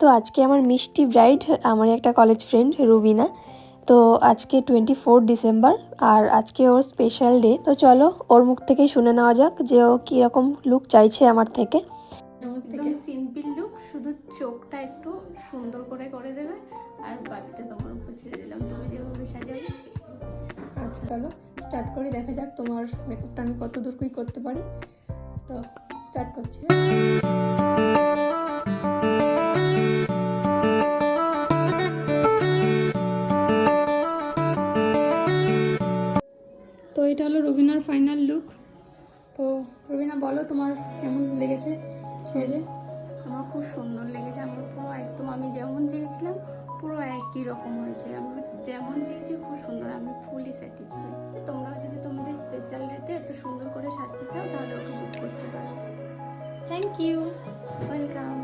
তো আজকে আমার মিষ্টি ব্রাইড আমার একটা কলেজ ফ্রেন্ড রুবিনা। তো আজকে 24 ডিসেম্বর আর আজকে ওর স্পেশাল ডে। তো চলো ওর মুখ থেকেই শুনে নেওয়া যাক যে ও কীরকম লুক চাইছে আমার থেকে। একদম সিম্পল লুক, শুধু চোখটা একটু সুন্দর করে করে দেবে আর বাকিটা তোমার উপর ছেড়ে দিলাম, তুমি যেভাবে সাজাবে। আচ্ছা চলো স্টার্ট করি, দেখা যাক তোমার মেকআপটা আমি কত দূর কি করতে পারি। তো স্টার্ট করছি। তো এটা হলো রুবিনার ফাইনাল লুক। তো রুবিনা বলো তোমার কেমন লেগেছে সেজে? আমার খুব সুন্দর লেগেছে, আমার পুরো একদম আমি যেমন চেয়েছিলাম পুরো একই রকম হয়েছে। আমি যেমন চেয়েছি খুব সুন্দর, আমি ফুলি স্যাটিসফাইড। তোমরাও যদি তোমাদের স্পেশাল ডেতে এত সুন্দর করে সাজতে চাও তাহলে ওকে বুক করতে পারো। Thank you. ওয়েলকাম।